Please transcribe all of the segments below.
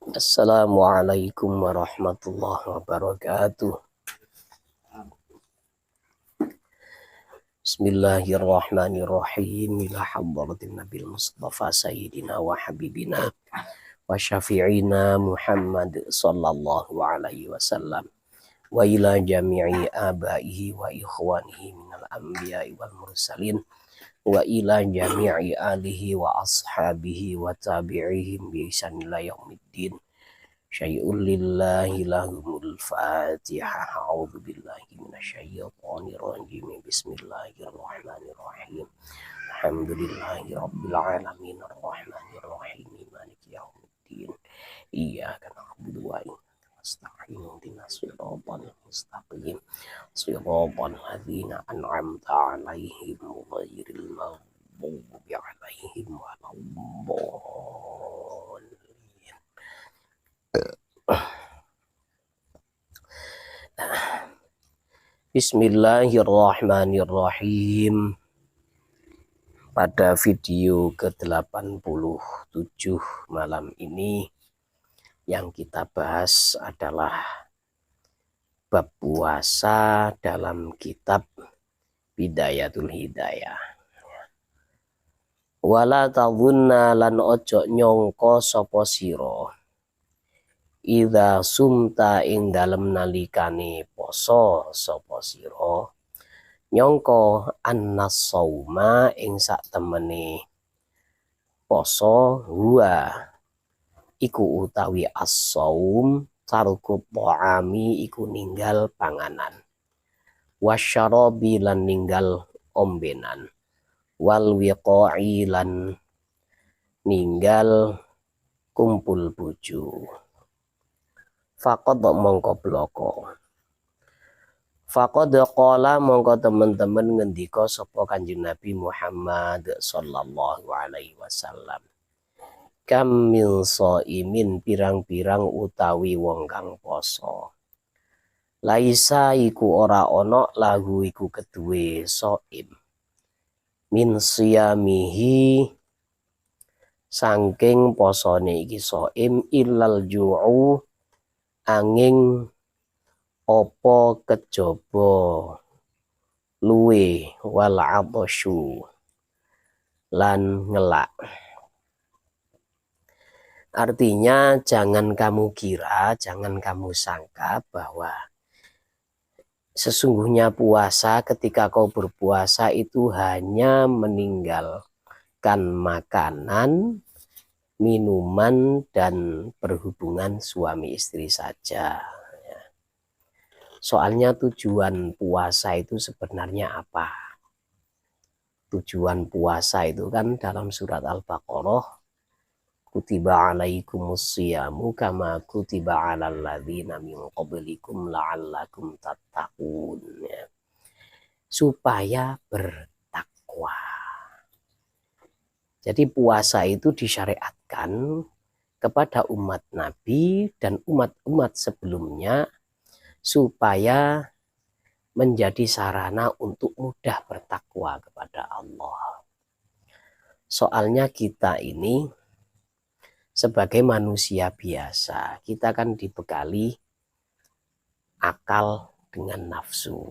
Assalamualaikum warahmatullahi wabarakatuh. Bismillahirrahmanirrahim. Ila hadratin Nabil Mustafa Sayyidina wa Habibina wa Syafi'ina Muhammad sallallahu alaihi wasallam wa ila jami'i abaihi wa ikhwanihi minal anbiya'i wal mursalin wa ila jami'i alihi wa ashabihi wa tabi'ihim bi ihsan ila yaumiddin. Syai'un lillahi lahumul fatihah. A'udzu billahi minasyaitonir rajim. Bismillahirrahmanirrahim. Alhamdulillahi rabbil alamin arrahmanir rahim maliki yaumiddin. Iyyaka na'budu wa iyyaka nasta'in ihdinas siratal mustaqim siratal ladzina an'amta 'alaihim ghairil maghdubi 'alaihim waladdallin. Bismillahirrahmanirrahim. Pada video ke-87 malam ini yang kita bahas adalah bab puasa dalam kitab Bidayatul Hidayah. Wala tadhunna lan ojo nyongko sapa sira idza sumta ing dalem nalikane poso sapa sira nyangka annas sauma ing sak temene poso huwa iku utawi as-saum tarku ta'ami iku ninggal panganan wasyarabi lan ninggal ombenan wal wiqa'i lan ninggal kumpul bojo. Faqad mongko bloko. Faqad qala mongko teman-teman ngendika sapa Kanjeng Nabi Muhammad sallallahu alaihi wasallam. Kam min shaimin pirang-pirang utawi wong kang poso. Laisa iku ora ana lahu iku keduwe shaim. Min siyamihi saking posone iki shaim illal ju'u angin opo kejaba luwe wal atasyu lan ngelak. Artinya jangan kamu kira, jangan kamu sangka bahwa sesungguhnya puasa ketika kau berpuasa itu hanya meninggalkan makanan, minuman dan berhubungan suami istri saja. Soalnya tujuan puasa itu sebenarnya apa? Tujuan puasa itu kan dalam surat Al-Baqarah, kutiba alaikumus siyamu kama kutiba alal ladzina min qablikum la'allakum tattaqun. Supaya bertakwa. Jadi puasa itu disyariatkan kepada umat Nabi dan umat-umat sebelumnya supaya menjadi sarana untuk mudah bertakwa kepada Allah. Soalnya kita ini sebagai manusia biasa, kita kan dibekali akal dengan nafsu.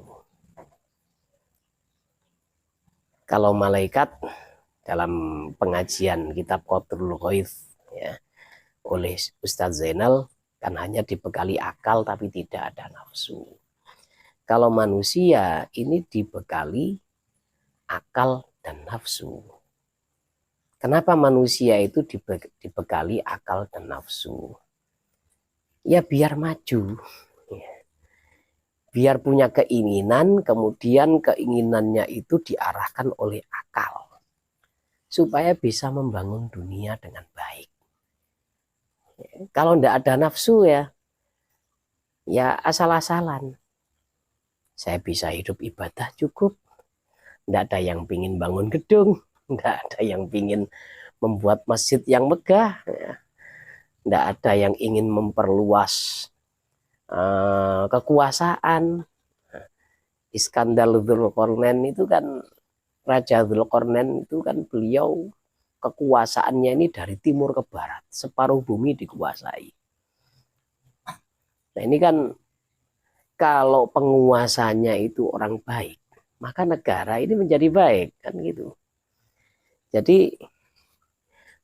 Kalau malaikat dalam pengajian kitab Qatrul Ghaith ya, oleh Ustadz Zainal kan hanya dibekali akal tapi tidak ada nafsu. Kalau manusia ini dibekali akal dan nafsu. Kenapa manusia itu dibekali akal dan nafsu? Ya biar maju. Ya. Biar punya keinginan, kemudian keinginannya itu diarahkan oleh akal. Supaya bisa membangun dunia dengan baik. Kalau tidak ada nafsu ya asal-asalan. Saya bisa hidup ibadah cukup. Tidak ada yang pingin bangun gedung. Tidak ada yang pingin membuat masjid yang megah. Tidak ada yang ingin memperluas kekuasaan. Iskandar Dzulqarnain itu kan, Raja Dzulqarnain itu kan beliau kekuasaannya ini dari timur ke barat. Separuh bumi dikuasai. Nah ini kan kalau penguasanya itu orang baik, maka negara ini menjadi baik, kan gitu. Jadi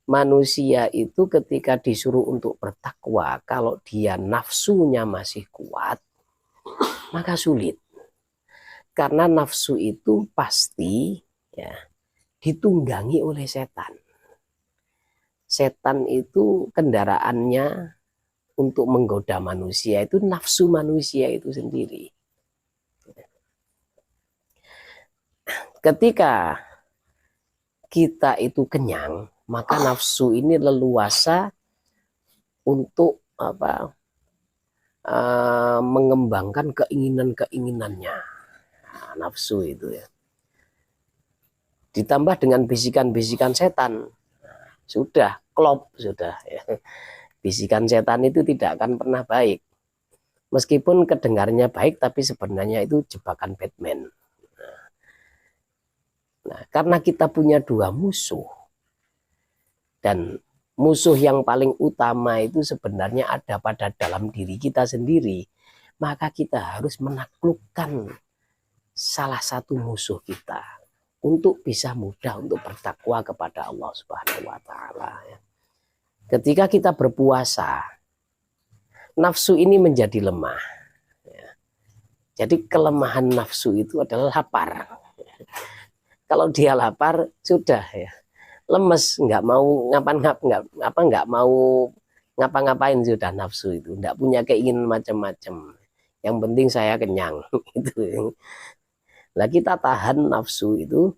manusia itu ketika disuruh untuk bertakwa, kalau dia nafsunya masih kuat, maka sulit. Karena nafsu itu pasti ya ditunggangi oleh setan. Setan itu kendaraannya untuk menggoda manusia itu nafsu manusia itu sendiri. Ketika kita itu kenyang, maka nafsu ini leluasa untuk mengembangkan keinginan-keinginannya. Nah, nafsu itu ya. Ditambah dengan bisikan-bisikan setan, sudah klop sudah ya. Bisikan setan itu tidak akan pernah baik. Meskipun kedengarnya baik, tapi sebenarnya itu jebakan Batman. Nah, karena kita punya dua musuh, dan musuh yang paling utama itu sebenarnya ada pada dalam diri kita sendiri, maka kita harus menaklukkan salah satu musuh kita untuk bisa mudah untuk bertakwa kepada Allah Subhanahu wa Ta'ala. Ketika kita berpuasa, nafsu ini menjadi lemah. Jadi kelemahan nafsu itu adalah lapar. Kalau dia lapar sudah ya, lemes, nggak mau nggak mau ngapa-ngapain sudah nafsu itu, nggak punya keinginan macam-macam. Yang penting saya kenyang. Itu. Nah kita tahan nafsu itu,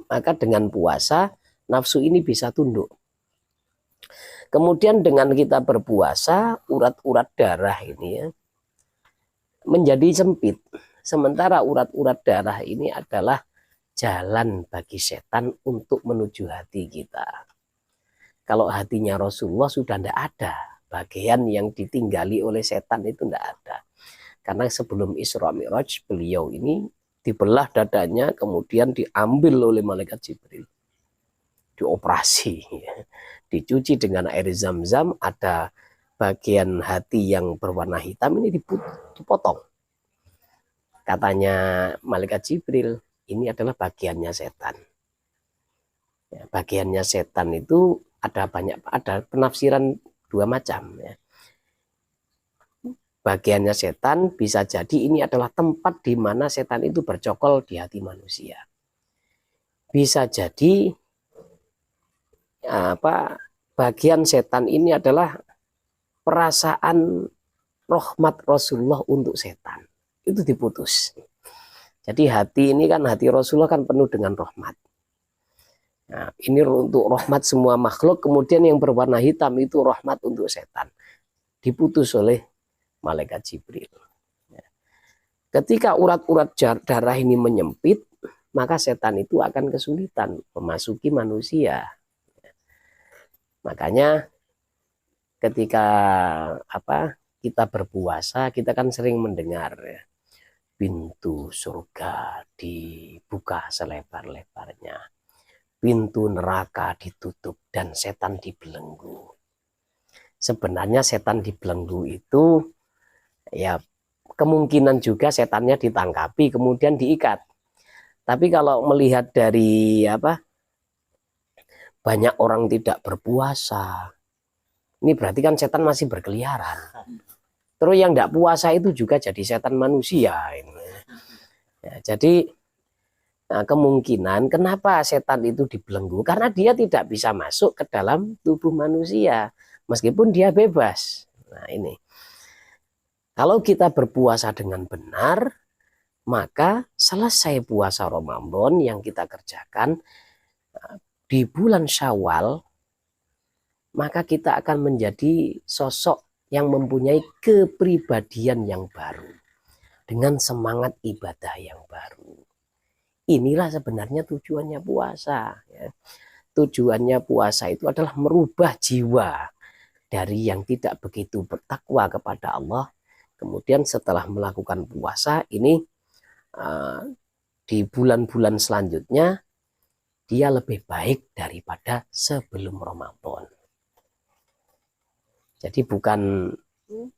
maka dengan puasa nafsu ini bisa tunduk. Kemudian dengan kita berpuasa, urat-urat darah ini ya menjadi sempit. Sementara urat-urat darah ini adalah jalan bagi setan untuk menuju hati kita. Kalau hatinya Rasulullah sudah tidak ada, bagian yang ditinggali oleh setan itu tidak ada. Karena sebelum Isra Mi'raj beliau ini dibelah dadanya, kemudian diambil oleh malaikat Jibril, dioperasi, dicuci dengan air zam-zam, ada bagian hati yang berwarna hitam ini dipotong. Katanya malaikat Jibril, ini adalah bagiannya setan. Ya, bagiannya setan itu ada penafsiran dua macam. Ya. Bagiannya setan bisa jadi ini adalah tempat di mana setan itu bercokol di hati manusia. Bisa jadi bagian setan ini adalah perasaan rahmat Rasulullah untuk setan. Itu diputus. Jadi hati ini kan, hati Rasulullah kan penuh dengan rahmat. Nah, ini untuk rahmat semua makhluk, kemudian yang berwarna hitam itu rahmat untuk setan. Diputus oleh malaikat Jibril. Ketika urat-urat darah ini menyempit, maka setan itu akan kesulitan memasuki manusia. Makanya ketika kita berpuasa, kita kan sering mendengar ya, pintu surga dibuka selebar-lebarnya, pintu neraka ditutup dan setan dibelenggu. Sebenarnya setan dibelenggu itu ya kemungkinan juga setannya ditangkapi kemudian diikat. Tapi kalau melihat dari banyak orang tidak berpuasa, ini berarti kan setan masih berkeliaran. Terus yang tidak puasa itu juga jadi setan manusia. Ya, jadi kemungkinan kenapa setan itu dibelenggu, karena dia tidak bisa masuk ke dalam tubuh manusia meskipun dia bebas. Nah ini, kalau kita berpuasa dengan benar, maka selesai puasa Ramadan yang kita kerjakan di bulan Syawal, maka kita akan menjadi sosok yang mempunyai kepribadian yang baru dengan semangat ibadah yang baru. Inilah sebenarnya tujuannya puasa. Ya. Tujuannya puasa itu adalah merubah jiwa dari yang tidak begitu bertakwa kepada Allah. Kemudian setelah melakukan puasa ini di bulan-bulan selanjutnya dia lebih baik daripada sebelum Ramadan. Jadi bukan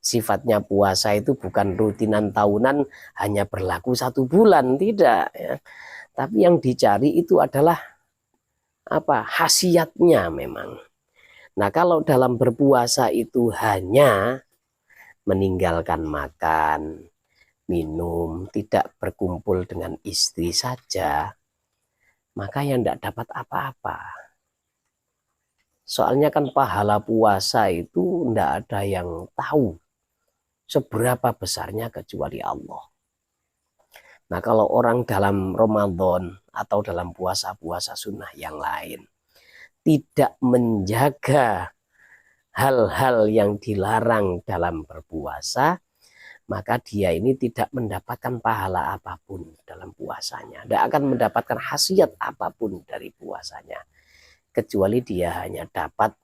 Sifatnya puasa itu bukan rutinan tahunan hanya berlaku 1 bulan, tidak ya. Tapi yang dicari itu adalah apa? Khasiatnya memang. Nah, kalau dalam berpuasa itu hanya meninggalkan makan, minum, tidak berkumpul dengan istri saja, maka yang tidak dapat apa-apa. Soalnya kan pahala puasa itu tidak ada yang tahu seberapa besarnya kecuali Allah. Nah, kalau orang dalam Ramadan atau dalam puasa-puasa sunnah yang lain tidak menjaga hal-hal yang dilarang dalam berpuasa, maka dia ini tidak mendapatkan pahala apapun dalam puasanya. Tidak akan mendapatkan khasiat apapun dari puasanya. Kecuali dia hanya dapat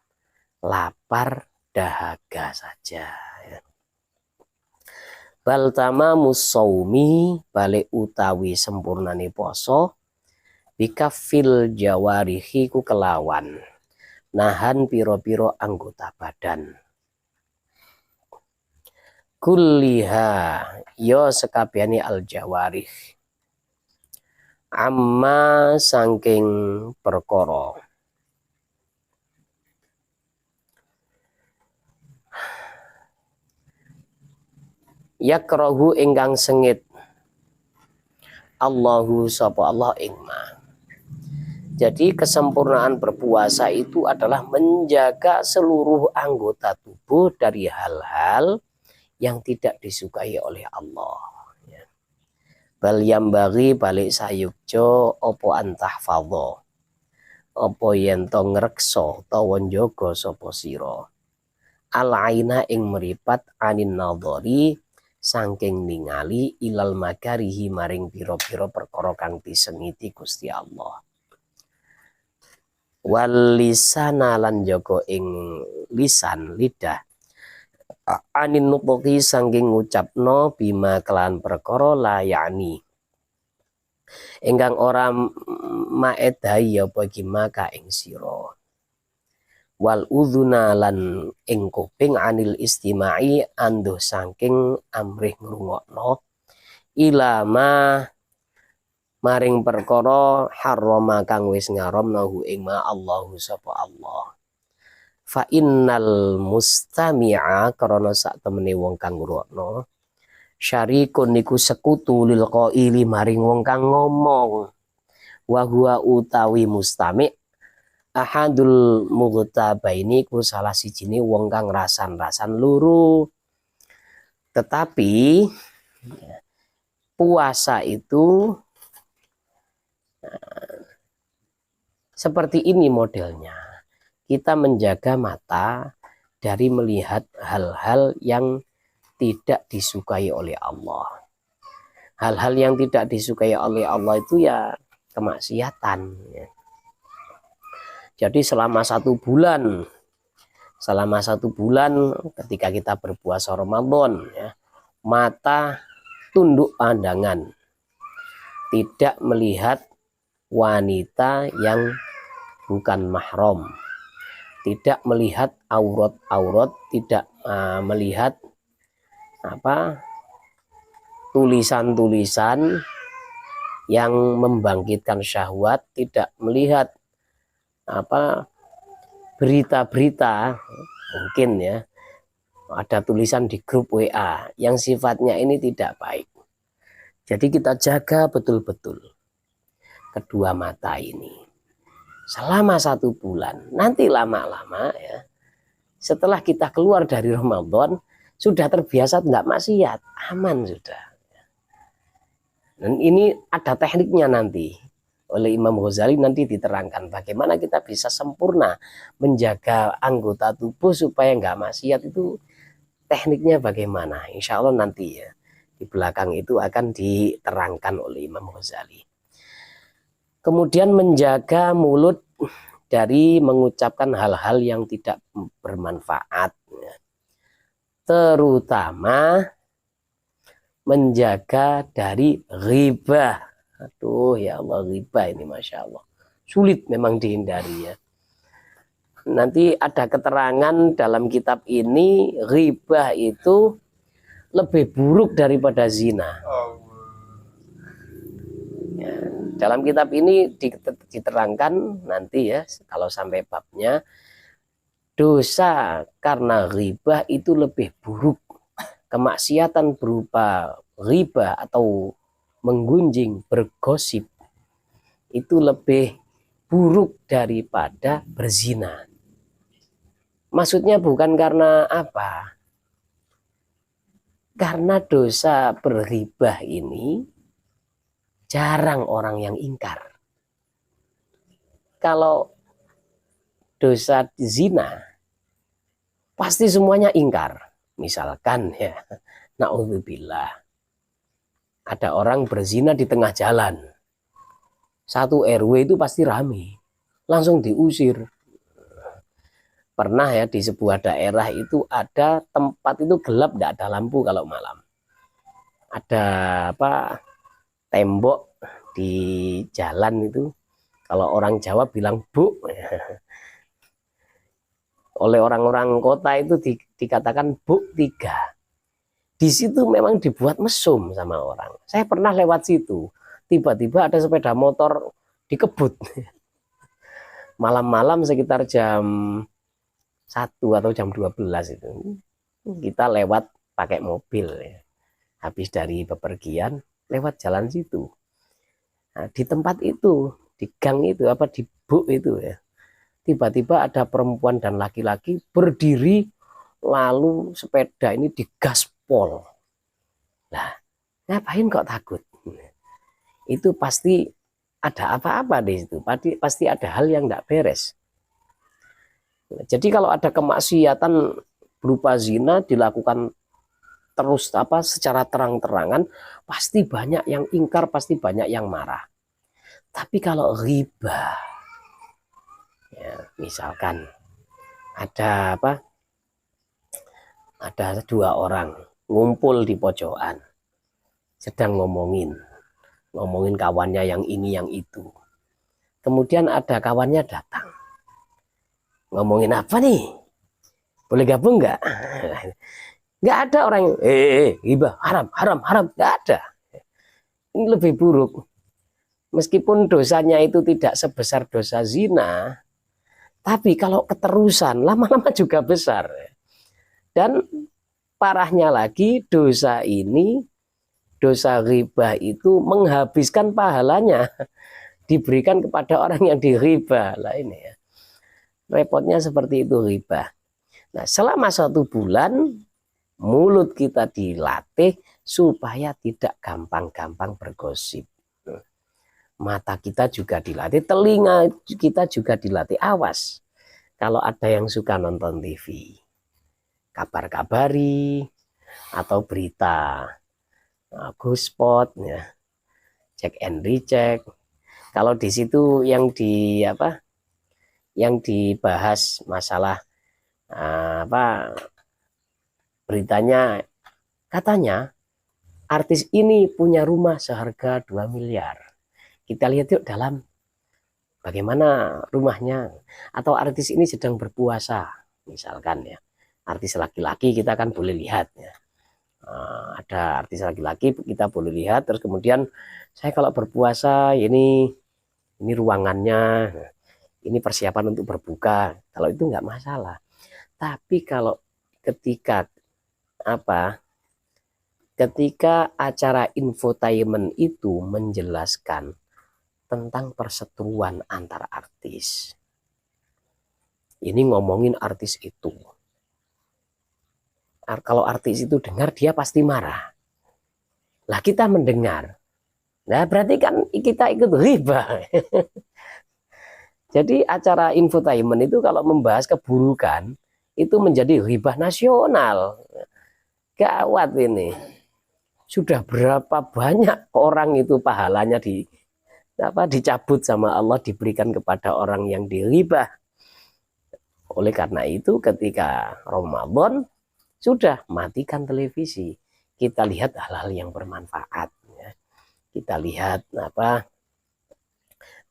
lapar dahaga saja. Bal tamamus shaumi, balik utawi sempurnane poso, bikafil jawarihi ku kelawan nahan piro-piro anggota badan. Kulliha yo sekabehane al jawarih, amma saking perkara yakrahu ingkang sengit Allahu sapa Allah ing ma. Jadi kesempurnaan berpuasa itu adalah menjaga seluruh anggota tubuh dari hal-hal yang tidak disukai oleh Allah. Bal yambaghi balik sayukjo opo antahfadho, opo yen to ngreksa utawa njaga sapa sira al aina ing meripat anin nadhari saking ningali ilal makarihi maring pira-pira perkara kang disengiti Gusti Allah. Wal lisana lan jaga ing lisan lidah anin nutqi saking ngucapno bima kelan perkara la yani ingkang ora maedai apa gimaka ing sira. Wal udhuna lan ing kuping anil istimai anduh saking amrih ngrungokno ilama maring perkara harrama kang wis ngaramnahu ing ma Allahu sapa Allah. Fa innal mustami'a karena sak temene wong kang ngrungokno syarikun niku sekutu lil qaili maring wong kang ngomong. Wa huwa utawi mustami' ahadul mughtabaini ku salah sijine wong kang rasan-rasan luru. Tetapi puasa itu seperti ini modelnya. Kita menjaga mata dari melihat hal-hal yang tidak disukai oleh Allah. Hal-hal yang tidak disukai oleh Allah itu ya kemaksiatan. Jadi selama 1 bulan ketika kita berpuasa Ramadan, ya, mata tunduk pandangan, tidak melihat wanita yang bukan mahram, tidak melihat aurat-aurat, tidak melihat tulisan-tulisan yang membangkitkan syahwat, tidak melihat berita-berita, mungkin ya ada tulisan di grup WA yang sifatnya ini tidak baik. Jadi kita jaga betul-betul kedua mata ini selama 1 bulan. Nanti lama-lama ya, setelah kita keluar dari Ramadan sudah terbiasa tidak maksiat, aman sudah. Dan ini ada tekniknya nanti. Oleh Imam Ghazali nanti diterangkan bagaimana kita bisa sempurna menjaga anggota tubuh supaya nggak maksiat, itu tekniknya bagaimana. Insya Allah nanti ya di belakang itu akan diterangkan oleh Imam Ghazali. Kemudian menjaga mulut dari mengucapkan hal-hal yang tidak bermanfaat, terutama menjaga dari ghibah. Aduh ya Allah, ghibah ini Masya Allah sulit memang dihindari ya. nanti ada keterangan dalam kitab ini, ghibah itu lebih buruk daripada zina. Ya, dalam kitab ini diterangkan nanti ya, kalau sampai babnya, dosa karena ghibah itu lebih buruk. Kemaksiatan berupa ghibah atau menggunjing, bergosip, itu lebih buruk daripada berzina. Maksudnya bukan karena apa? Karena dosa berghibah ini jarang orang yang ingkar. Kalau dosa zina pasti semuanya ingkar. Misalkan ya, naudzubillah, ada orang berzina di tengah jalan, satu RW itu pasti rame, langsung diusir. Pernah ya di sebuah daerah itu ada tempat itu gelap, tidak ada lampu kalau malam. Ada apa, tembok di jalan itu, kalau orang Jawa bilang bu, oleh orang-orang kota itu dikatakan buk 3. Di situ memang dibuat mesum sama orang. Saya pernah lewat situ, tiba-tiba ada sepeda motor dikebut. Malam-malam sekitar jam 1 atau jam 12 itu. Kita lewat pakai mobil ya. Habis dari bepergian, lewat jalan situ. Nah, di tempat itu, di gang itu, apa di buk itu ya, tiba-tiba ada perempuan dan laki-laki berdiri, lalu sepeda ini digaspol. Nah, ngapain kok takut? Itu pasti ada apa-apa di situ, pasti ada hal yang tidak beres. Jadi kalau ada kemaksiatan berupa zina dilakukan terus secara terang-terangan, pasti banyak yang ingkar, pasti banyak yang marah. Tapi kalau ghibah, ya, misalkan ada ada 2 orang ngumpul di pojokan, sedang ngomongin kawannya yang ini yang itu. Kemudian ada kawannya datang, ngomongin apa nih? Boleh gabung nggak? Nggak ada orang yang ghibah, haram, nggak ada. Ini lebih buruk. Meskipun dosanya itu tidak sebesar dosa zina, tapi kalau keterusan lama-lama juga besar. Dan parahnya lagi, dosa ini, dosa ghibah itu menghabiskan pahalanya, diberikan kepada orang yang dighibah. Lah ini ya, repotnya seperti itu ghibah. Nah, selama 1 bulan mulut kita dilatih supaya tidak gampang-gampang bergosip. Mata kita juga dilatih, telinga kita juga dilatih. Awas kalau ada yang suka nonton TV, kabar-kabari atau berita, Gospot ya, cek and recheck. Kalau di situ yang dibahas masalah beritanya, katanya artis ini punya rumah seharga 2 miliar. Kita lihat yuk dalam bagaimana rumahnya. Atau artis ini sedang berpuasa, misalkan ya. Artis laki-laki kita kan boleh lihat ya. Ada artis laki-laki kita boleh lihat. Terus kemudian saya kalau berpuasa ini ruangannya, ini persiapan untuk berbuka. Kalau itu nggak masalah. Tapi kalau ketika acara infotainment itu menjelaskan tentang perseteruan antar artis, ini ngomongin artis itu, kalau artis itu dengar dia pasti marah. Lah kita mendengar, nah berarti kan kita ikut ghibah. Jadi acara infotainment itu kalau membahas keburukan itu menjadi ghibah nasional. Gawat ini. Sudah berapa banyak orang itu pahalanya dicabut sama Allah, diberikan kepada orang yang dighibah. Oleh karena itu ketika Ramadan sudah matikan televisi, kita lihat hal-hal yang bermanfaat ya. Kita lihat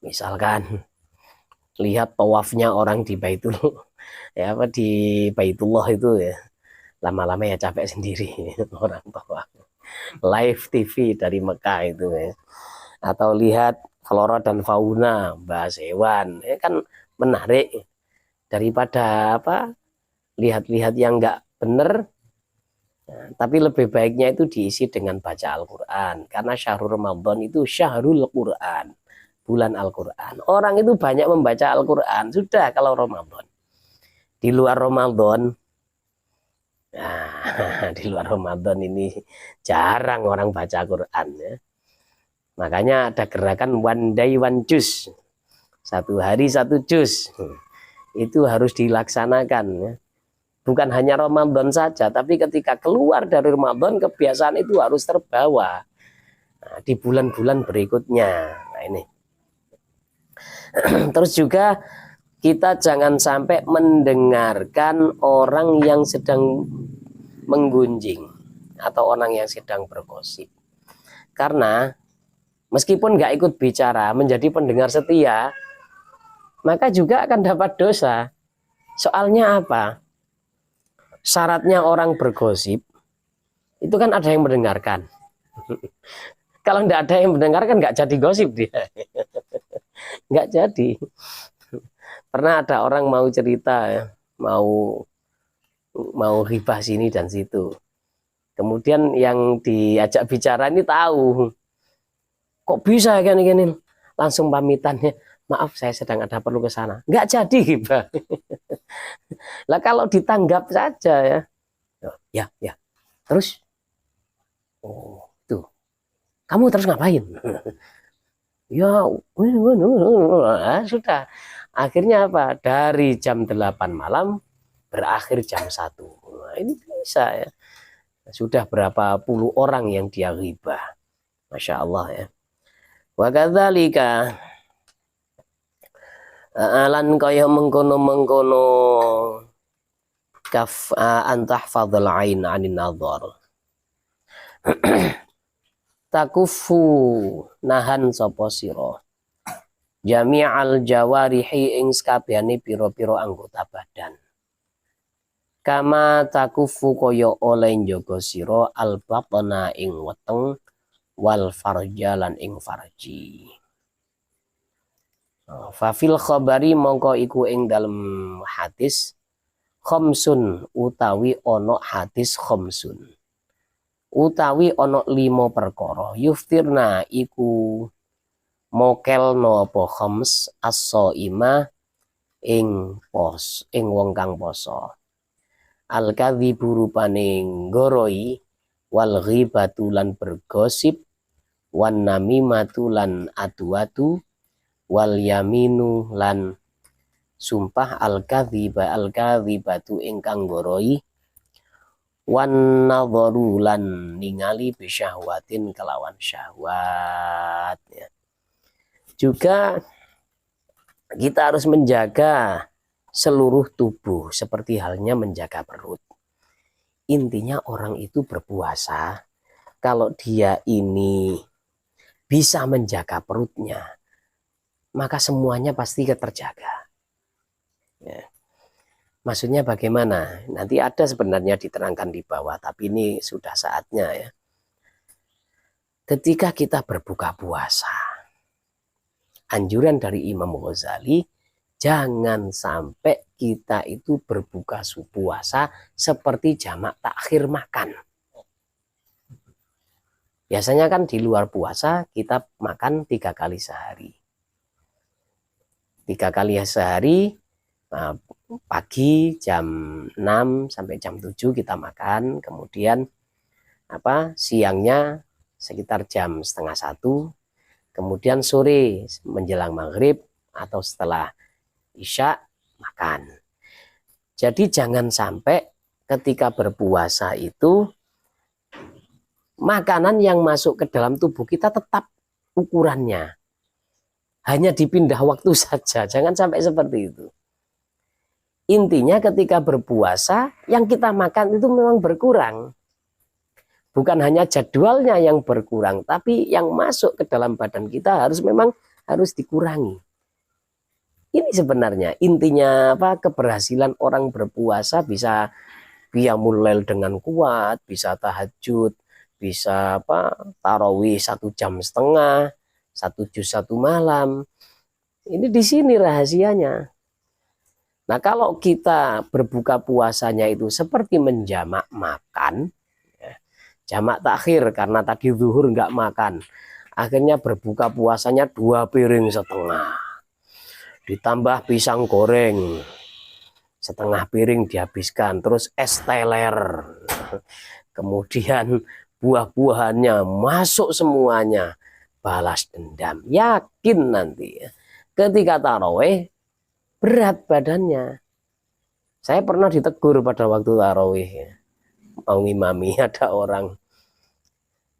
misalkan lihat tawafnya orang di Baitul ya apa di Baitullah itu ya, lama-lama ya capek sendiri orang tua. Live TV dari Mekah itu ya. Atau lihat flora dan fauna, bahas hewan, ya kan menarik daripada apa lihat-lihat yang nggak bener. Nah, tapi lebih baiknya itu diisi dengan baca Al-Quran, karena syahrul Ramadan itu syahrul Quran, bulan Al-Quran. Orang itu banyak membaca Al-Quran sudah kalau Ramadan. Di luar Ramadan, nah, di luar Ramadan ini jarang orang baca Quran ya. Makanya ada gerakan one day one juz, satu hari satu juz, itu harus dilaksanakan ya. Bukan hanya Ramadan saja, tapi ketika keluar dari Ramadan kebiasaan itu harus terbawa di bulan-bulan berikutnya. Nah ini. Terus juga kita jangan sampai mendengarkan orang yang sedang menggunjing atau orang yang sedang bergosip. Karena meskipun nggak ikut bicara, menjadi pendengar setia, maka juga akan dapat dosa. Soalnya apa? Syaratnya orang bergosip itu kan ada yang mendengarkan. Kalau nggak ada yang mendengarkan nggak jadi gosip dia. Nggak jadi. Pernah ada orang mau cerita ya, mau ghibah sini dan situ. Kemudian yang diajak bicara ini tahu. Kok bisa gini-gini? Langsung pamitannya, maaf saya sedang ada perlu ke sana. Nggak jadi ghibah. Lah kalau ditanggap saja ya. Ya. Terus oh, tuh. Kamu terus ngapain? Ya, sudah. Akhirnya apa? Dari jam 8 malam berakhir jam 1. Nah, ini bisa ya. Sudah berapa puluh orang yang dia ghibah. Masya Allah ya. Wa kadzalika alan kaya mengkono-mengkono kaf antahfadzal ain anin nadhar. Takufu nahan sapa sira jami'al jawarihi ing sakabehane pira-pira anggota badan. Kama takufu kaya oleh njaga sira al batna ing weteng wal farja lan ing farji. Fafil khabari mongko iku ing dalem hadis khamsun utawi ono hadis khamsun utawi ono 5 perkara yuftirna iku mokelno apa khams as-shaima ing wong kang poso al kadhibu rupane nggoroi wal ghibatu lan bergosip wan namimatu lan adu-adu wal yaminu lan sumpah al kadhibatu ingkang nggoroi wan nadharu lan ningali bisyahwatin kelawan syahwat ya. Juga kita harus menjaga seluruh tubuh seperti halnya menjaga perut. Intinya orang itu berpuasa kalau dia ini bisa menjaga perutnya maka semuanya pasti terjaga ya. Maksudnya bagaimana? Nanti ada sebenarnya diterangkan di bawah, tapi ini sudah saatnya ya. Ketika kita berbuka puasa, anjuran dari Imam Ghazali, jangan sampai kita itu berbuka puasa seperti jamak takhir makan. Biasanya kan di luar puasa kita makan 3 kali sehari. 3 kali sehari, pagi jam 6 sampai jam 7 kita makan, kemudian siangnya sekitar jam setengah 1, kemudian sore menjelang maghrib atau setelah isya makan. Jadi jangan sampai ketika berpuasa itu makanan yang masuk ke dalam tubuh kita tetap ukurannya, hanya dipindah waktu saja, jangan sampai seperti itu. Intinya ketika berpuasa yang kita makan itu memang berkurang. Bukan hanya jadwalnya yang berkurang, tapi yang masuk ke dalam badan kita harus dikurangi. Ini sebenarnya intinya apa, keberhasilan orang berpuasa bisa qiyamul lail dengan kuat, bisa tahajud, bisa apa tarawih 1,5 jam, 1 juz 1 malam. Ini di sini rahasianya. Nah kalau kita berbuka puasanya itu seperti menjamak makan, ya, jamak takhir karena tadi zuhur nggak makan, akhirnya berbuka puasanya 2,5 piring, ditambah pisang goreng setengah piring dihabiskan, terus es teler, kemudian buah-buahannya masuk semuanya, balas dendam. Yakin nanti ya, ketika taraweh berat badannya. Saya pernah ditegur pada waktu taraweh ya, mau ngimami, ada orang,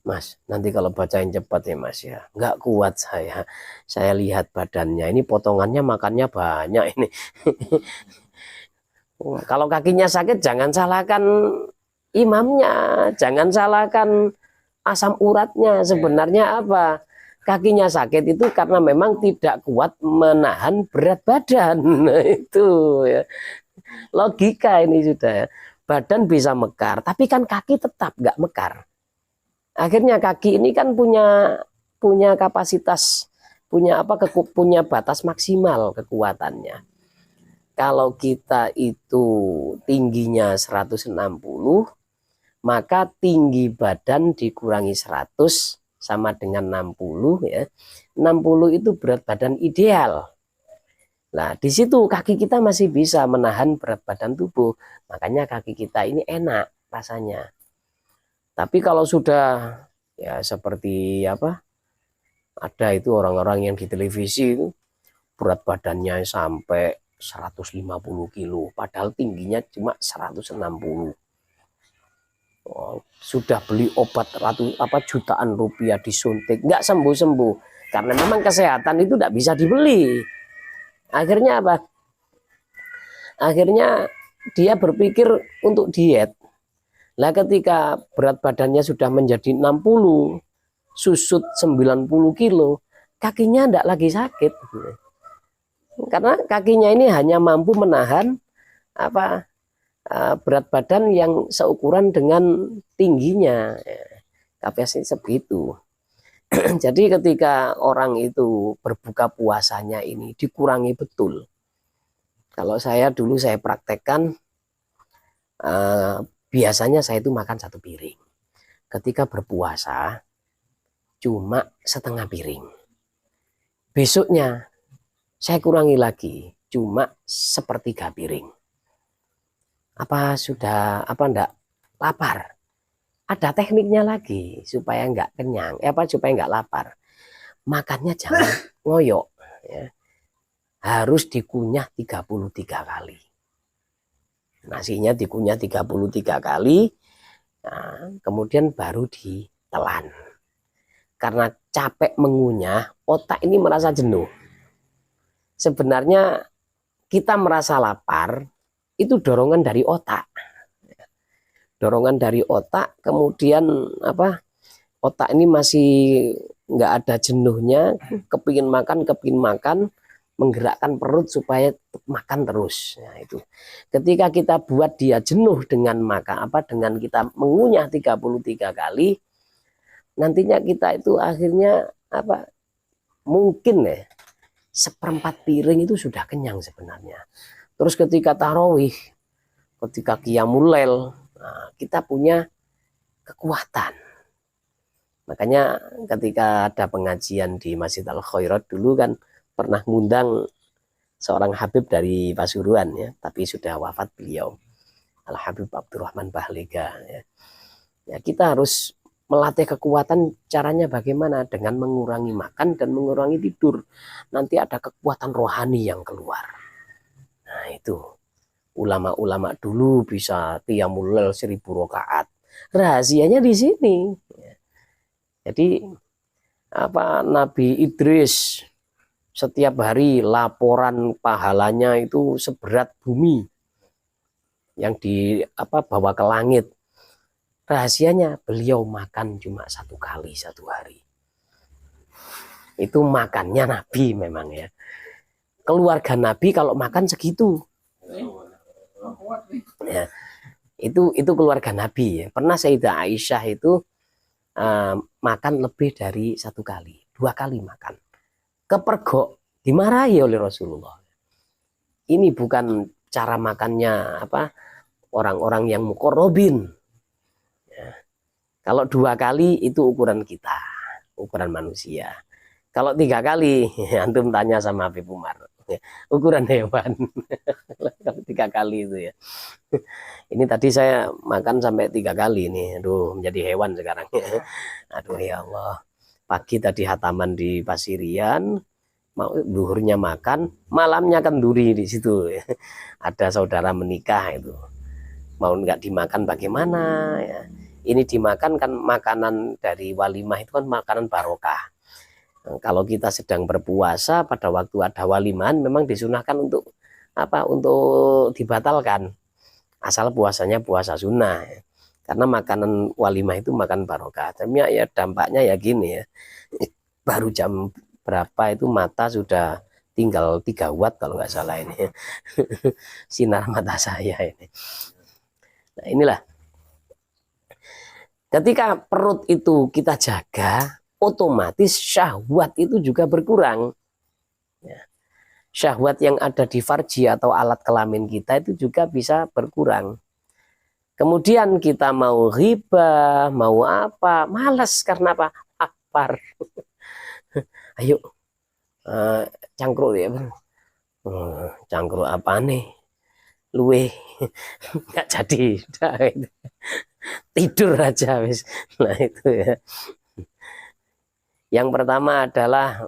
Mas, nanti kalau bacain cepat ya Mas ya, nggak kuat saya lihat badannya, ini potongannya makannya banyak ini. Kalau kakinya sakit jangan salahkan imamnya, jangan salahkan asam uratnya. Sebenarnya apa? Kakinya sakit itu karena memang tidak kuat menahan berat badan. Nah, itu ya. Logika ini sudah ya. Badan bisa mekar, tapi kan kaki tetap nggak mekar. Akhirnya kaki ini kan punya kapasitas, punya batas maksimal kekuatannya. Kalau kita itu tingginya 160, maka tinggi badan dikurangi 100 sama dengan 60 ya. 60 itu berat badan ideal. Nah, di situ kaki kita masih bisa menahan berat badan tubuh. Makanya kaki kita ini enak rasanya. Tapi kalau sudah ya seperti apa? Ada itu orang-orang yang di televisi itu berat badannya sampai 150 kilo, padahal tingginya cuma 160. Oh, sudah beli obat jutaan rupiah disuntik, nggak sembuh-sembuh, karena memang kesehatan itu tidak bisa dibeli. Akhirnya apa? Akhirnya dia berpikir untuk diet. Lah ketika berat badannya sudah menjadi 60, susut 90 kilo, kakinya tidak lagi sakit. Karena kakinya ini hanya mampu menahan berat badan yang seukuran dengan tingginya, kapasitas segitu. Jadi ketika orang itu berbuka puasanya ini dikurangi betul. Kalau saya dulu saya praktekkan, biasanya saya itu makan 1 piring. Ketika berpuasa cuma setengah piring. Besoknya saya kurangi lagi, cuma 1/3 piring. Enggak lapar? Ada tekniknya lagi supaya enggak kenyang, supaya enggak lapar. Makannya jangan ngoyok, ya. Harus dikunyah 33 kali. Nasinya dikunyah 33 kali, nah, kemudian baru ditelan. Karena capek mengunyah, otak ini merasa jenuh. Sebenarnya kita merasa lapar, itu dorongan dari otak. Dorongan dari otak, kemudian otak ini masih nggak ada jenuhnya, kepingin makan, menggerakkan perut supaya makan terus. Nah, itu. Ketika kita buat dia jenuh dengan dengan kita mengunyah 33 kali, nantinya kita itu akhirnya mungkin ya 1/4 piring itu sudah kenyang sebenarnya. Terus ketika tarawih, ketika qiyamul lail, nah, kita punya kekuatan. Makanya ketika ada pengajian di Masjid Al Khairat dulu kan pernah ngundang seorang Habib dari Pasuruan ya, tapi sudah wafat beliau, Al Habib Abdurrahman Bahlega ya. Ya, kita harus melatih kekuatan, caranya bagaimana? Dengan mengurangi makan dan mengurangi tidur. Nanti ada kekuatan rohani yang keluar. Nah, itu ulama-ulama dulu bisa qiyamul lail 1000 rakaat. Rahasianya di sini. Jadi Nabi Idris setiap hari laporan pahalanya itu seberat bumi yang bawa ke langit. Rahasianya beliau makan cuma 1 kali 1 hari. Itu makannya Nabi memang ya. keluarga Nabi kalau makan segitu. Ya, itu keluarga Nabi ya. Pernah Sayyidah Aisyah itu makan lebih dari 1 kali, 2 kali makan. Kepergok, dimarahi oleh Rasulullah. Ini bukan cara makannya orang-orang yang muqarrabin. Ya. Kalau 2 kali itu ukuran kita, ukuran manusia. Kalau 3 kali, antum tanya sama Habib Umar, ukuran hewan. Kalau 3 kali itu ya. Ini tadi saya makan sampai 3 kali nih, aduh menjadi hewan sekarang. Aduh ya Allah. Pagi tadi hataman di Pasirian, mau duhurnya makan, malamnya kenduri di situ. Ada saudara menikah itu, mau nggak dimakan bagaimana ya. Ini dimakan kan makanan dari walimah itu kan makanan barokah. Kalau kita sedang berpuasa pada waktu ada walimahan memang disunahkan untuk untuk dibatalkan, asal puasanya puasa sunnah ya. Karena makanan walimah itu makan barokah. Tapi ya dampaknya ya gini ya, baru jam berapa itu mata sudah tinggal 3 watt kalau nggak salah ini. Sinar mata saya ini. Nah inilah, ketika perut itu kita jaga, otomatis syahwat itu juga berkurang. Ya. Syahwat yang ada di farji atau alat kelamin kita itu juga bisa berkurang. Kemudian kita mau ghibah, mau apa, malas karena apa? Lapar. Ayo, cangkruk ya, cangkruk apa nih? Luwe, nggak jadi, tidur aja wis. Nah itu ya. Yang pertama adalah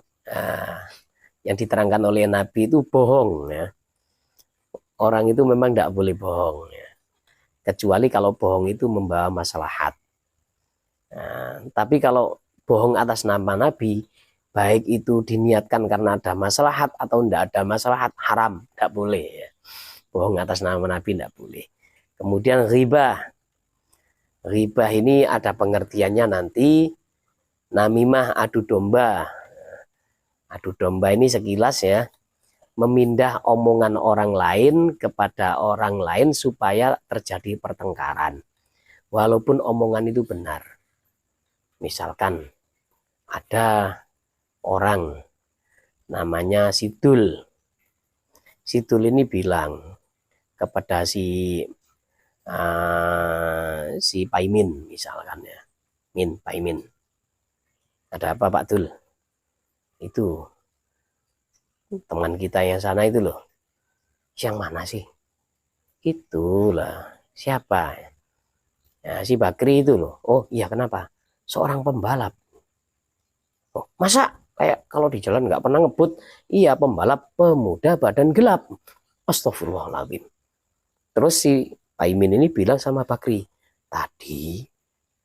yang diterangkan oleh Nabi itu bohong ya. Orang itu memang tidak boleh bohong ya. Kecuali kalau bohong itu membawa maslahat. Nah, tapi kalau bohong atas nama Nabi, baik itu diniatkan karena ada maslahat atau tidak ada maslahat, haram, tidak boleh ya. Bohong atas nama Nabi tidak boleh. Kemudian ghibah. Ghibah ini ada pengertiannya nanti, namimah adu domba. Adu domba ini sekilas ya, memindah omongan orang lain kepada orang lain supaya terjadi pertengkaran. Walaupun omongan itu benar. Misalkan ada orang namanya Sidul. Sidul ini bilang kepada si Paimin misalkan ya. Paimin. Ada apa Pak Dul? Itu teman kita yang sana itu loh. Yang mana sih? Itulah. Siapa? Ya, si Bakri itu loh. Oh iya, kenapa? Seorang pembalap. Oh, masa kayak kalau di jalan nggak pernah ngebut? Iya, pembalap pemuda badan gelap. Astagfirullahaladzim. Terus si Paimin ini bilang sama Bakri, tadi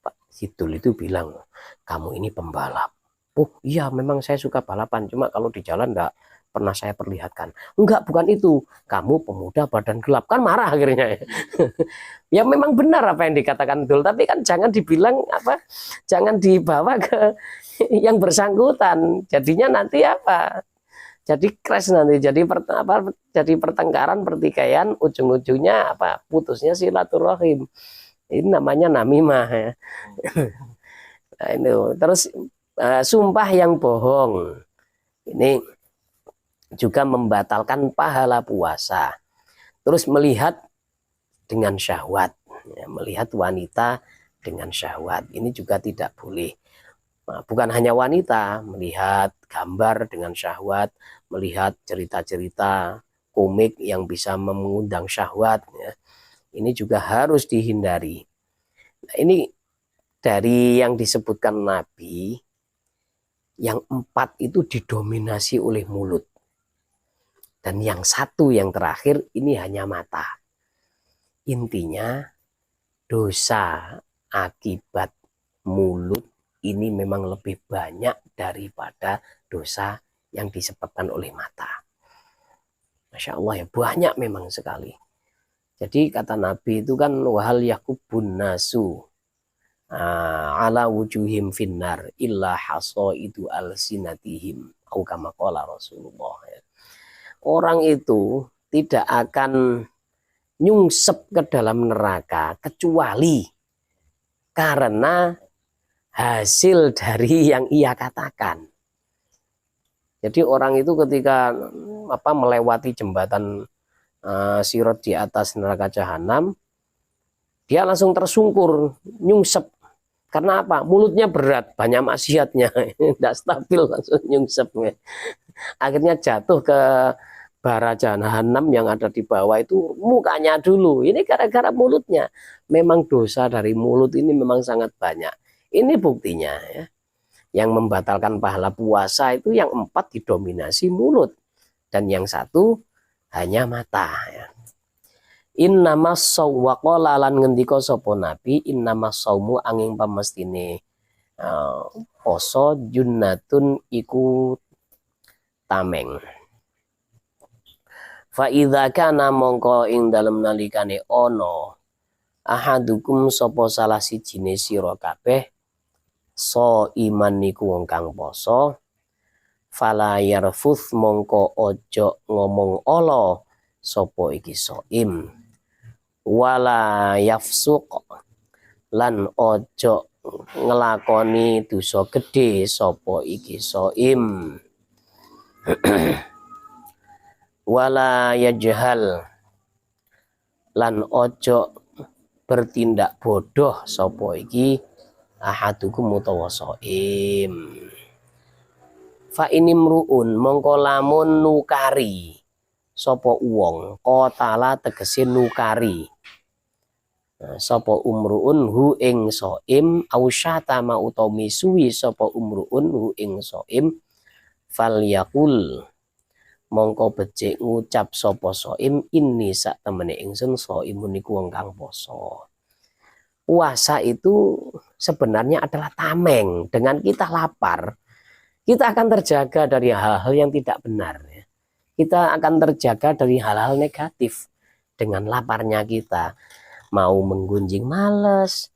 Pak Sidul itu bilang, kamu ini pembalap. Oh iya, memang saya suka balapan, cuma kalau di jalan nggak pernah saya perlihatkan. Enggak, bukan itu. Kamu pemuda badan gelap. Kan marah akhirnya. Ya memang benar apa yang dikatakan Dul, tapi kan jangan dibilang jangan dibawa ke yang bersangkutan. Jadinya nanti jadi crash nanti, jadi jadi pertengkaran, pertikaian, ujung-ujungnya putusnya silaturahim. Ini namanya namimah ya. Nah, itu. Terus sumpah yang bohong. Ini juga membatalkan pahala puasa. Terus melihat dengan syahwat, ya, melihat wanita dengan syahwat, ini juga tidak boleh. Nah, bukan hanya wanita, melihat gambar dengan syahwat, melihat cerita-cerita komik yang bisa mengundang syahwat, ya, ini juga harus dihindari. Nah, ini dari yang disebutkan Nabi, yang 4 itu didominasi oleh mulut. Dan yang 1 yang terakhir ini hanya mata. Intinya dosa akibat mulut ini memang lebih banyak daripada dosa yang disebabkan oleh mata. Masya Allah ya, banyak memang sekali. Jadi kata Nabi itu kan, wahal yakubun nasu ala wujuhim finnar illa hasaidu alsinatihim au kama qala Rasulullah ya. orang itu tidak akan nyungsep ke dalam neraka kecuali karena hasil dari yang ia katakan. Jadi orang itu ketika melewati jembatan sirat di atas neraka jahanam, dia langsung tersungkur, nyungsep. Karena apa? Mulutnya berat, banyak maksiatnya, tidak stabil, langsung nyungsep. Akhirnya jatuh ke bara jahanam yang ada di bawah itu mukanya dulu. Ini gara-gara mulutnya. Memang dosa dari mulut ini memang sangat banyak. Ini buktinya ya. Yang membatalkan pahala puasa itu yang 4 didominasi mulut. Dan yang 1 hanya mata ya. Innamas sawwaqala lan ngendika sapa nabi innamas saumu angin pamestine poso junnatun iku tameng. Fa idza kana mongko ing dalem nalikane ana ahadukum sapa salah sijine sira kabeh so iman niku wong kang poso fala yarfuth mongko ojo ngomong ala sapa iki soim wala yafsuq lan ojo ngelakoni dosa gedhe sapa iki soim wala yajhal lan ojo bertindak bodoh sapa iki ahadukum utawa soim. Fa inimruun mongko lamun nukari sapa wong qatala tegese nukari sapa umruun hu ing soim au syatama utawa misuwi sapa umruun hu ing soim falyaqul mongko becik ngucap sapa soim ini sak temene ingsun soimun niku wong kang poso. Puasa itu sebenarnya adalah tameng. Dengan kita lapar, kita akan terjaga dari hal-hal yang tidak benar. Kita akan terjaga dari hal-hal negatif dengan laparnya kita. Mau menggunjing malas,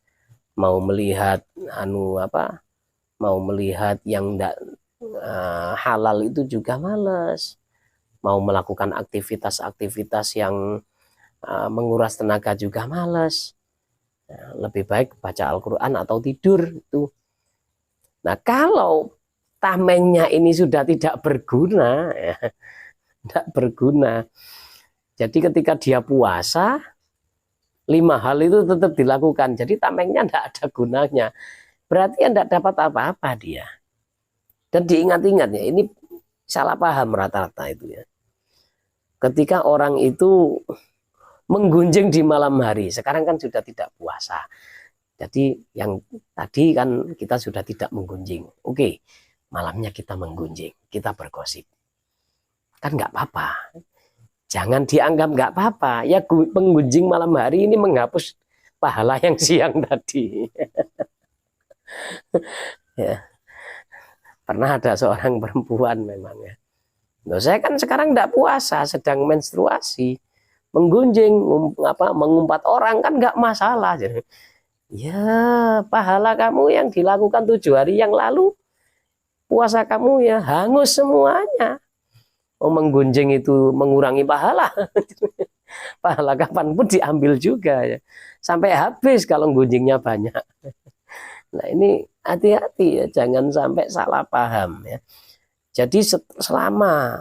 mau melihat mau melihat yang tidak halal itu juga malas. Mau melakukan aktivitas-aktivitas yang menguras tenaga juga malas. Lebih baik baca Al-Quran atau tidur itu. Nah kalau tamengnya ini sudah tidak berguna, ya, tidak berguna. Jadi ketika dia puasa, 5 hal itu tetap dilakukan. Jadi tamengnya tidak ada gunanya. Berarti tidak dapat apa-apa dia. Dan diingat-ingat ya, ini salah paham rata-rata itu ya. Ketika orang itu menggunjing di malam hari, sekarang kan sudah tidak puasa. Jadi yang tadi kan kita sudah tidak menggunjing. Oke, malamnya kita menggunjing, kita bergosip. Kan nggak apa-apa. Jangan dianggap nggak apa-apa. Ya menggunjing malam hari ini menghapus pahala yang siang tadi. Ya. Pernah ada seorang perempuan memang ya. Loh, saya kan sekarang tidak puasa, sedang menstruasi, menggunjing, mengumpat orang kan nggak masalah. Jadi, ya pahala kamu yang dilakukan 7 hari yang lalu, puasa kamu ya hangus semuanya. Menggunjing itu mengurangi pahala. Pahala kapanpun diambil juga ya. Sampai habis kalau gunjingnya banyak. Nah ini hati-hati ya, jangan sampai salah paham ya. Jadi selama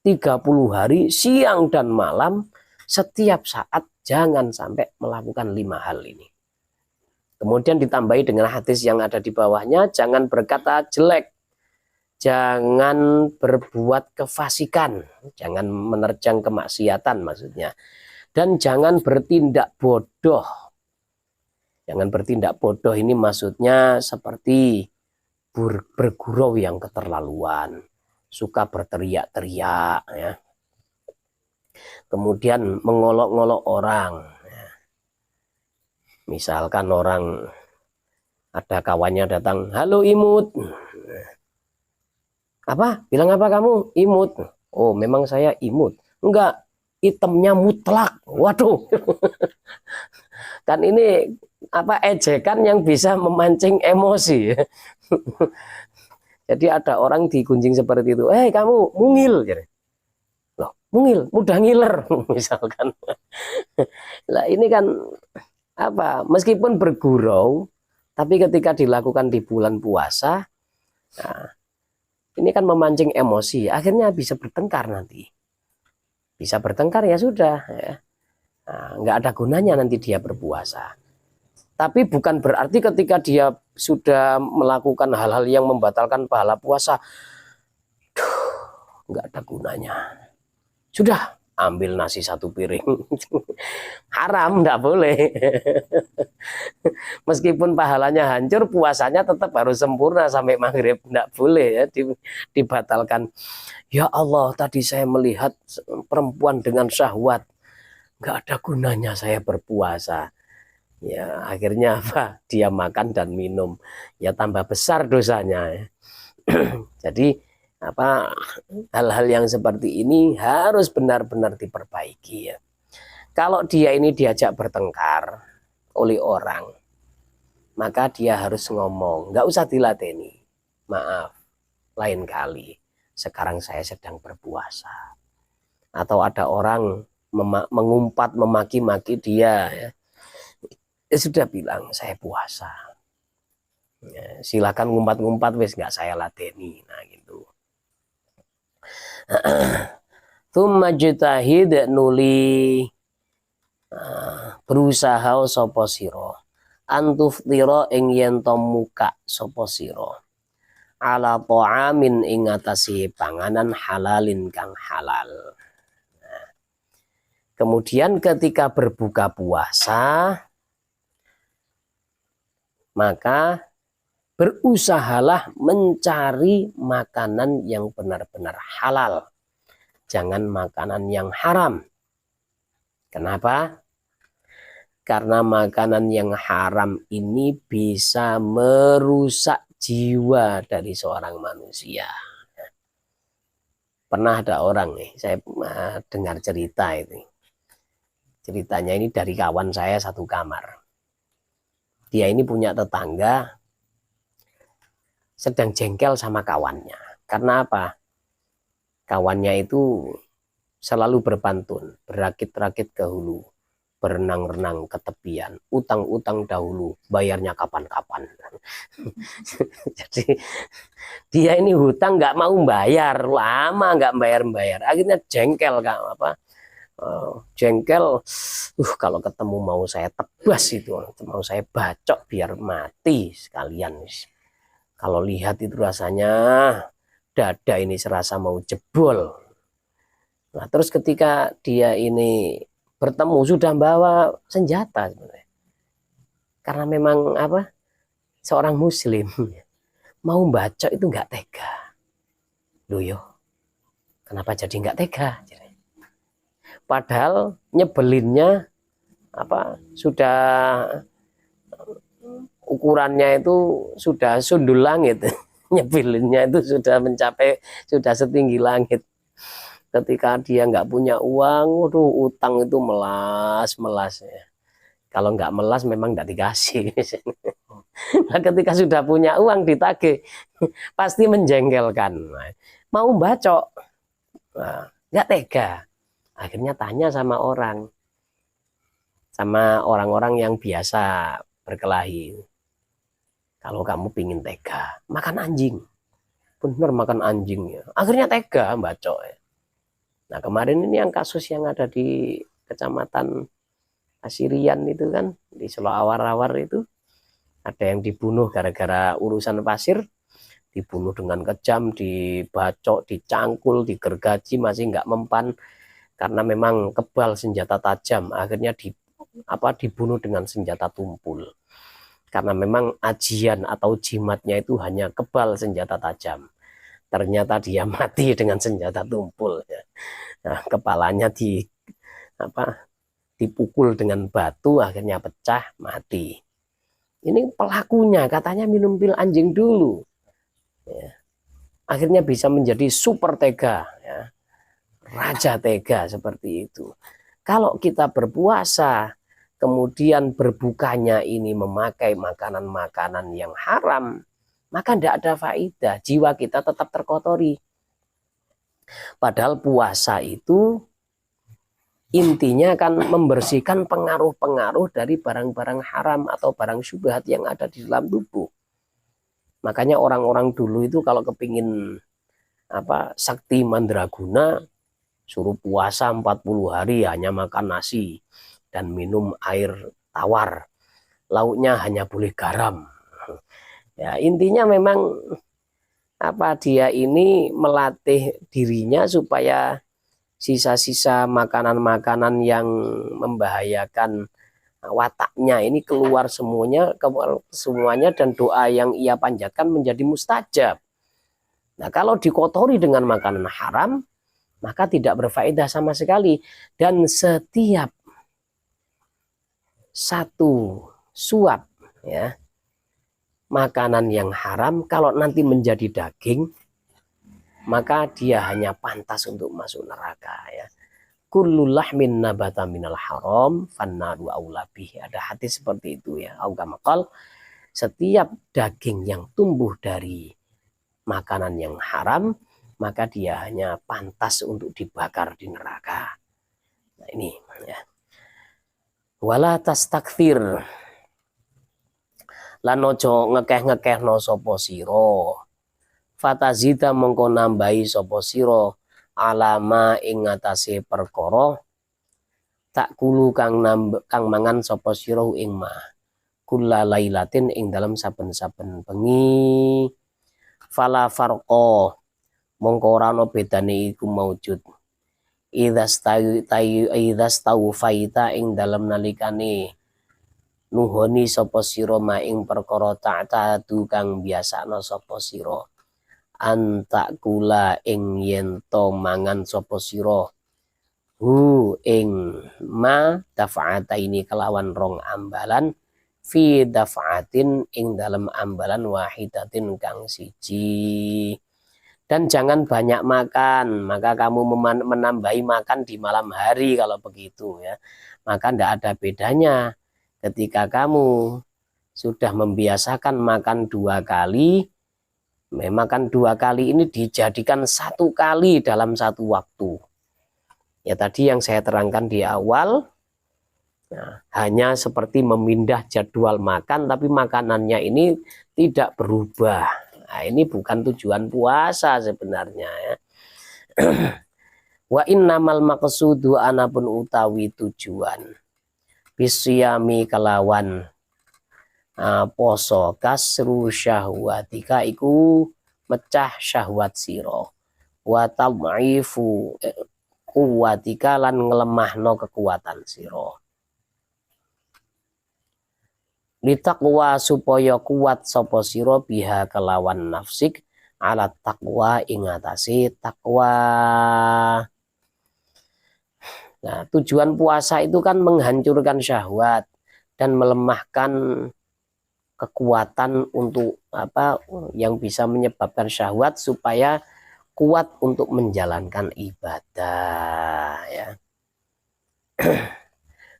30 hari siang dan malam setiap saat jangan sampai melakukan 5 hal ini. Kemudian ditambahi dengan hadis yang ada di bawahnya, jangan berkata jelek, jangan berbuat kefasikan, jangan menerjang kemaksiatan maksudnya, dan jangan bertindak bodoh. Jangan bertindak bodoh ini maksudnya seperti bergurau yang keterlaluan, suka berteriak-teriak ya. Kemudian mengolok-olok orang ya. Misalkan orang ada kawannya datang, halo imut, apa? Bilang apa kamu? Imut. Oh memang saya imut. Enggak, hitamnya mutlak. Waduh. Kan ini ejekan yang bisa memancing emosi. Jadi ada orang digunjing seperti itu. Kamu mungil. mungil, mudah ngiler misalkan. Lah ini kan apa? Meskipun bergurau, tapi ketika dilakukan di bulan puasa, nah, ini kan memancing emosi, akhirnya bisa bertengkar nanti. Bisa bertengkar ya sudah, ya. Nah, nggak ada gunanya nanti dia berpuasa. Tapi bukan berarti ketika dia sudah melakukan hal-hal yang membatalkan pahala puasa, nggak ada gunanya. Sudah, ambil nasi satu piring. Haram, nggak boleh. Meskipun pahalanya hancur, puasanya tetap harus sempurna sampai maghrib. Nggak boleh ya dibatalkan. Ya Allah, tadi saya melihat perempuan dengan syahwat. Nggak ada gunanya saya berpuasa. Ya, akhirnya apa? Dia makan dan minum. Ya tambah besar dosanya. Jadi apa, hal-hal yang seperti ini harus benar-benar diperbaiki ya. Kalau dia ini diajak bertengkar oleh orang, maka dia harus ngomong, nggak usah dilateni. Maaf, lain kali. Sekarang saya sedang berpuasa. Atau ada orang mengumpat, memaki-maki dia, ya sudah bilang saya puasa. Ya, silakan ngumpat-ngumpat, wis nggak saya lateni. Nah gitu. Tsumma jtahid nuli, berusaha sapa sira antuftira ing yen to muka sapa sira ala ta'amin ing atase panganan halalin kang halal. Nah, kemudian ketika berbuka puasa, maka berusahalah mencari makanan yang benar-benar halal. Jangan makanan yang haram. Kenapa? Karena makanan yang haram ini bisa merusak jiwa dari seorang manusia. Pernah ada orang nih, saya dengar cerita ini. Ceritanya ini dari kawan saya satu kamar. Dia ini punya tetangga sedang jengkel sama kawannya. Karena apa? Kawannya itu selalu berpantun, berakit-rakit ke hulu, berenang-renang ke tepian, utang-utang dahulu, bayarnya kapan-kapan. Jadi dia ini hutang nggak mau bayar, lama nggak bayar-bayar. Akhirnya jengkel, jengkel. Kalau ketemu mau saya tebas itu, mau saya bacok biar mati sekalian. Kalau lihat itu rasanya dada ini serasa mau jebol. Nah, terus ketika dia ini bertemu sudah bawa senjata sebenarnya. Karena memang apa? Seorang muslim mau bacok itu nggak tega. Loh yo. Kenapa jadi nggak tega? Padahal nyebelinnya apa? Sudah ukurannya itu sudah sundul langit. Nyebelinnya itu sudah mencapai, sudah setinggi langit. Ketika dia nggak punya uang, waduh, utang itu melas ya. Kalau nggak melas memang nggak dikasih. Nah, ketika sudah punya uang ditagih, pasti menjengkelkan. Mau bacok, nah, nggak tega. Akhirnya tanya sama orang-orang yang biasa berkelahi. Kalau kamu pingin tega, makan anjing. Bener makan anjingnya. Akhirnya tega bacok ya. Nah kemarin ini yang kasus yang ada di kecamatan Asirian itu kan, di Selawar-awar itu, ada yang dibunuh gara-gara urusan pasir, dibunuh dengan kejam, dibacok, dicangkul, digergaji, masih nggak mempan, karena memang kebal senjata tajam, akhirnya dibunuh dengan senjata tumpul. Karena memang ajian atau jimatnya itu hanya kebal senjata tajam. Ternyata dia mati dengan senjata tumpul. Nah, kepalanya dipukul dengan batu, akhirnya pecah, mati. Ini pelakunya katanya minum pil anjing dulu. Ya. Akhirnya bisa menjadi super tega, ya. Raja tega seperti itu. Kalau kita berpuasa, kemudian berbukanya ini memakai makanan-makanan yang haram, maka tidak ada faedah, jiwa kita tetap terkotori. Padahal puasa itu intinya kan membersihkan pengaruh-pengaruh dari barang-barang haram atau barang syubhat yang ada di dalam tubuh. Makanya orang-orang dulu itu kalau kepingin sakti mandraguna, suruh puasa 40 hari hanya makan nasi dan minum air tawar. Lauknya hanya boleh garam. Ya, intinya memang dia ini melatih dirinya supaya sisa-sisa makanan-makanan yang membahayakan wataknya ini keluar semuanya dan doa yang ia panjatkan menjadi mustajab. Nah, kalau dikotori dengan makanan haram, maka tidak berfaedah sama sekali. Dan setiap satu suap ya makanan yang haram kalau nanti menjadi daging, maka dia hanya pantas untuk masuk neraka ya. Kullu lahmin nabata minal haram fannaru aula bih. Ada hadis seperti itu ya. Augamakal, setiap daging yang tumbuh dari makanan yang haram, maka dia hanya pantas untuk dibakar di neraka. Nah, ini ya. Wala tastakthir, lan ojo ngekeh-ngekehno sapa sira. Fatazida mongko nambahi sapa sira alama ing ngatasé perkara tak kulu kang mangan sapa sira ing ma kullalailatin ing dalam saben-saben bengi. Fala farqa mongko ora ana bedane iku maujud idza faita ing dalam nalikane nuhoni sapa sira ma ing perkara ta'tadu kang biasana sapa sira antak kula ing yen to mangan sapa sira ing ma dafa'ata ini kelawan rong ambalan fi dafa'atin ing dalam ambalan wahidatin kang siji. Dan jangan banyak makan, maka kamu menambahi makan di malam hari kalau begitu ya. Maka tidak ada bedanya ketika kamu sudah membiasakan makan 2 kali, makan 2 kali ini dijadikan 1 kali dalam 1 waktu. Ya tadi yang saya terangkan di awal, nah, hanya seperti memindah jadwal makan, tapi makanannya ini tidak berubah. Nah, ini bukan tujuan puasa sebenarnya ya. Wa innamal maqsudu anapun utawi tujuan bisyami kelawan poso kasru syahwatika iku mecah syahwat sira wa tad'ifu kuwatika lan ngelemahno kekuatan sira. Litaqwa supaya kuat sapa sira biha kelawan nafsik alat taqwa ing atase takwa. Nah, tujuan puasa itu kan menghancurkan syahwat dan melemahkan kekuatan untuk yang bisa menyebabkan syahwat supaya kuat untuk menjalankan ibadah ya.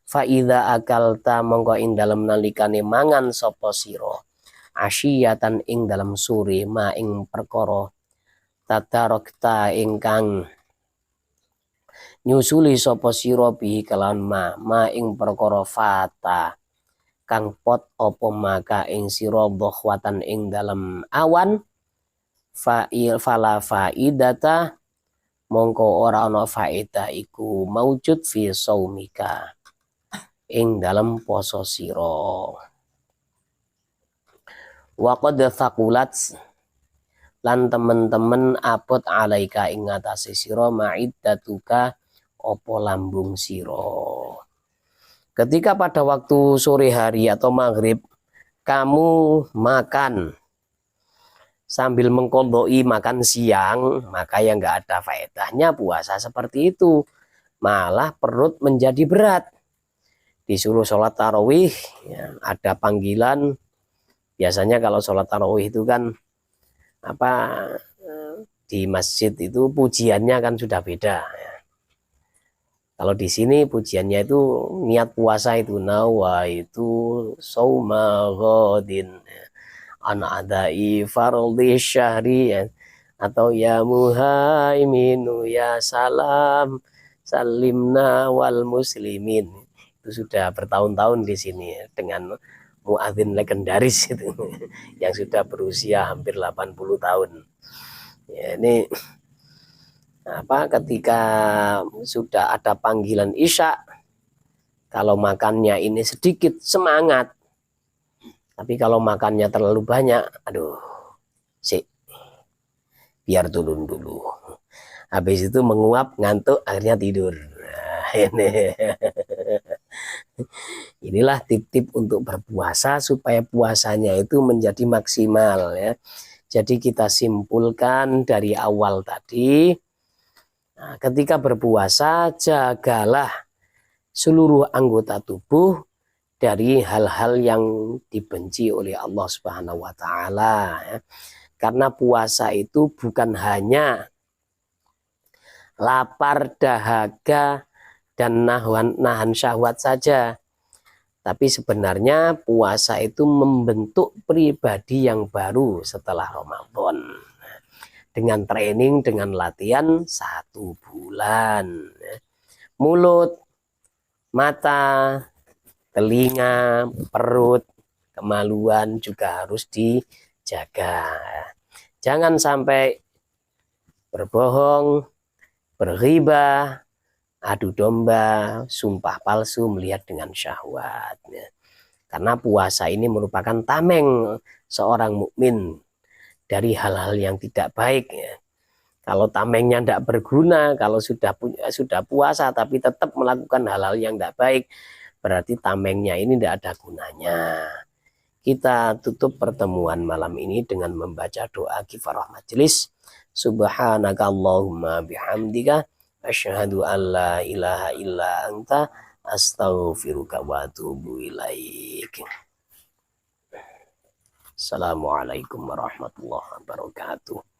Faida akalta mongko ing dalem nalikane mangan sapa sira asyiyatan ing dalam sore ma ing perkara tadarokta ingkang nyusuli sapa sira bihi kelawan ma ing perkara fata kang pot apa maka ing sira dhahwatan ing dalam awan fala faidata mongko ora ana faedah iku maujud fi saumika ing dalam poso sira. Wa qad thaqulat lan temen-temen abot alaika ing atase sira ma'iddatuka apa lambung sira. Ketika pada waktu sore hari atau maghrib kamu makan sambil mengkodoi makan siang, maka ya nggak ada faedahnya puasa seperti itu. Malah perut menjadi berat. Disuruh sholat tarawih, ya, ada panggilan. Biasanya kalau sholat tarawih itu kan di masjid itu pujiannya kan sudah beda. Ya. Kalau di sini pujiannya itu niat puasa itu nawa itu sauma ghadin an adai fardhi syahri ya. atau ya muhaiminu ya salam salimna wal muslimin. Itu sudah bertahun-tahun di sini dengan muadzin legendaris itu yang sudah berusia hampir 80 tahun. Ya, ini ketika sudah ada panggilan isya, kalau makannya ini sedikit semangat, tapi kalau makannya terlalu banyak, aduh, biar turun dulu. Habis itu menguap, ngantuk, akhirnya tidur. Nah, inilah tip-tip untuk berpuasa supaya puasanya itu menjadi maksimal ya. Jadi kita simpulkan dari awal tadi, nah, ketika berpuasa jagalah seluruh anggota tubuh dari hal-hal yang dibenci oleh Allah Subhanahu wa taala ya. Karena puasa itu bukan hanya lapar, dahaga, dan nahan syahwat saja. Tapi sebenarnya puasa itu membentuk pribadi yang baru setelah Ramadan. Dengan training, dengan latihan 1 bulan. Mulut, mata, telinga, perut, kemaluan juga harus dijaga. Jangan sampai berbohong, berghibah, adu domba, sumpah palsu, melihat dengan syahwat. Karena puasa ini merupakan tameng seorang mukmin dari hal-hal yang tidak baik. Kalau tamengnya tidak berguna, kalau sudah puasa tapi tetap melakukan hal-hal yang tidak baik, berarti tamengnya ini tidak ada gunanya. Kita tutup pertemuan malam ini dengan membaca doa kifarah majelis. Subhanakallahumma bihamdika asyhadu an la ilaha illa anta astaghfiruka wa atubu ilaik. Assalamualaikum warahmatullahi wabarakatuh.